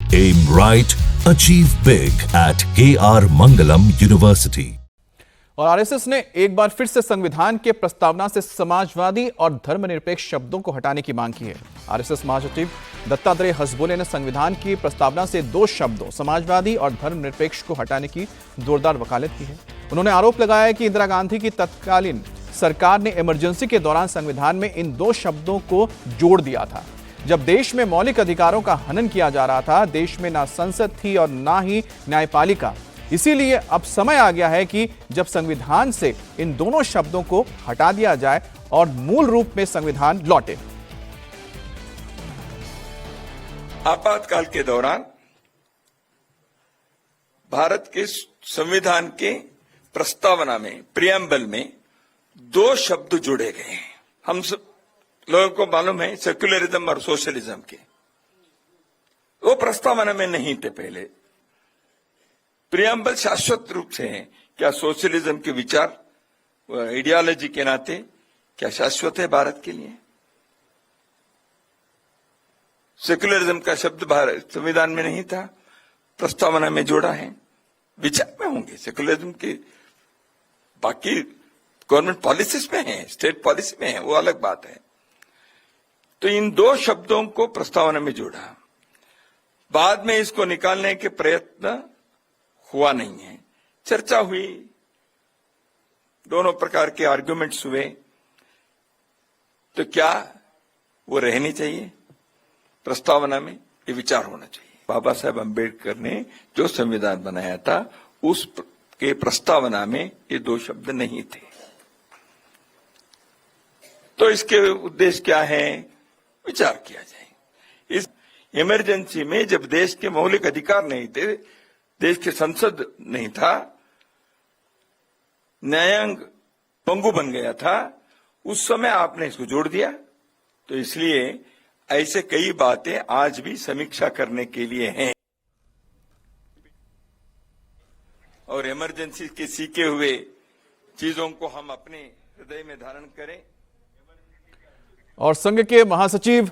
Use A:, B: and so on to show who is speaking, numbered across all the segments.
A: Aim right, achieve big at KR Mangalam University.
B: और RSS ने एक बार फिर से संविधान के प्रस्तावना से समाजवादी और धर्मनिरपेक्ष शब्दों को हटाने की मांग की है। आरएसएस महासचिव दत्तात्रेय हसबोले ने संविधान की प्रस्तावना से दो शब्दों समाजवादी और धर्मनिरपेक्ष को हटाने की जोरदार वकालत की है। उन्होंने आरोप लगाया कि इंदिरा गांधी की तत्कालीन सरकार ने इमरजेंसी के दौरान संविधान में इन दो शब्दों को जोड़ दिया था। जब देश में मौलिक अधिकारों का हनन किया जा रहा था, देश में ना संसद थी और ना ही न्यायपालिका। इसीलिए अब समय आ गया है कि जब संविधान से इन दोनों शब्दों को हटा दिया जाए और मूल रूप में संविधान लौटे।
C: आपातकाल के दौरान भारत के संविधान के प्रस्तावना में, प्रियम्बल में दो शब्द जोड़े गए हैं। हम सब लोगों को मालूम है सेक्युलरिज्म और सोशलिज्म के, वो प्रस्तावना में नहीं थे पहले। प्रियम्बल शाश्वत रूप से है। क्या सोशलिज्म के विचार आइडियोलॉजी के नाते क्या शाश्वत है भारत के लिए? सेक्युलरिज्म का शब्द भारत संविधान में नहीं था, प्रस्तावना में जोड़ा है। विचार में होंगे सेक्युलरिज्म के, बाकी गवर्नमेंट पॉलिसीज में है, स्टेट पॉलिसी में है, वो अलग बात है। तो इन दो शब्दों को प्रस्तावना में जोड़ा। बाद में इसको निकालने के प्रयत्न हुआ नहीं है। चर्चा हुई, दोनों प्रकार के आर्गुमेंट्स हुए, तो क्या वो रहनी चाहिए प्रस्तावना में? ये विचार होना चाहिए। बाबा साहेब अम्बेडकर ने जो संविधान बनाया था उस के प्रस्तावना में ये दो शब्द नहीं थे। तो इसके उद्देश्य क्या है, विचार किया जाए। इस इमरजेंसी में जब देश के मौलिक अधिकार नहीं थे, देश के संसद नहीं था, न्यायांग पंगु बन गया था, उस समय आपने इसको जोड़ दिया। तो इसलिए ऐसे कई बातें आज भी समीक्षा करने के लिए हैं और इमरजेंसी के सीखे हुए चीजों को हम अपने हृदय में धारण करें।
B: और संघ के महासचिव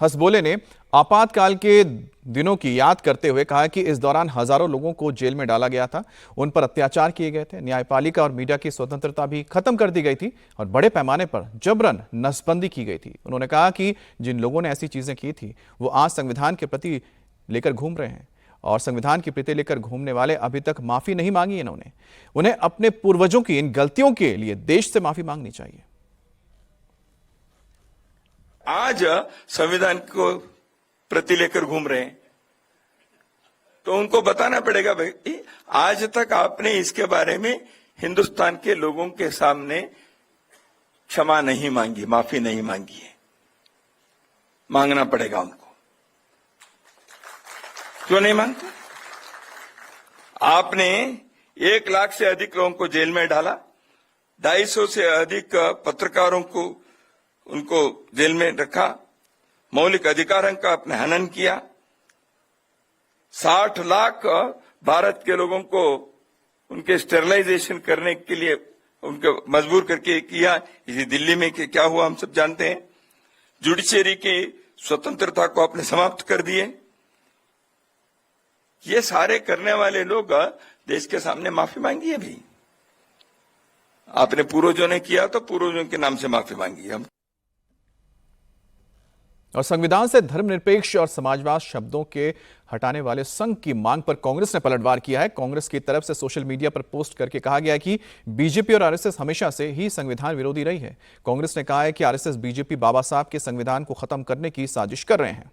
B: हसबोले ने आपातकाल के दिनों की याद करते हुए कहा कि इस दौरान हजारों लोगों को जेल में डाला गया था, उन पर अत्याचार किए गए थे, न्यायपालिका और मीडिया की स्वतंत्रता भी खत्म कर दी गई थी और बड़े पैमाने पर जबरन नसबंदी की गई थी। उन्होंने कहा कि जिन लोगों ने ऐसी चीजें की थी वो आज संविधान के प्रति लेकर घूम रहे हैं और संविधान की प्रति लेकर घूमने वाले अभी तक माफी नहीं मांगी इन्होंने। उन्हें अपने पूर्वजों की इन गलतियों के लिए देश से माफी मांगनी चाहिए।
C: आज संविधान को प्रति लेकर घूम रहे हैं तो उनको बताना पड़ेगा, भाई आज तक आपने इसके बारे में हिंदुस्तान के लोगों के सामने क्षमा नहीं मांगी, माफी नहीं मांगी है। मांगना पड़ेगा उनको। क्यों नहीं मांगते? आपने 1 लाख से अधिक लोगों को जेल में डाला, 250 से अधिक पत्रकारों को उनको जेल में रखा, मौलिक अधिकारों का आपने हनन किया, 60 लाख भारत के लोगों को उनके स्टेरिलाइजेशन करने के लिए उनको मजबूर करके किया। इसी दिल्ली में क्या हुआ हम सब जानते हैं। जुडिशरी की स्वतंत्रता को आपने समाप्त कर दिए। ये सारे करने वाले लोग देश के सामने माफी मांगी है भी। आपने पूर्वजों ने किया तो पूर्वजों के नाम से माफी मांगी हम।
B: और संविधान से धर्मनिरपेक्ष और समाजवाद शब्दों के हटाने वाले संघ की मांग पर कांग्रेस ने पलटवार किया है। कांग्रेस की तरफ से सोशल मीडिया पर पोस्ट करके कहा गया कि बीजेपी और आरएसएस हमेशा से ही संविधान विरोधी रही है। कांग्रेस ने कहा है कि आरएसएस बीजेपी बाबा साहब के संविधान को खत्म करने की साजिश कर रहे हैं।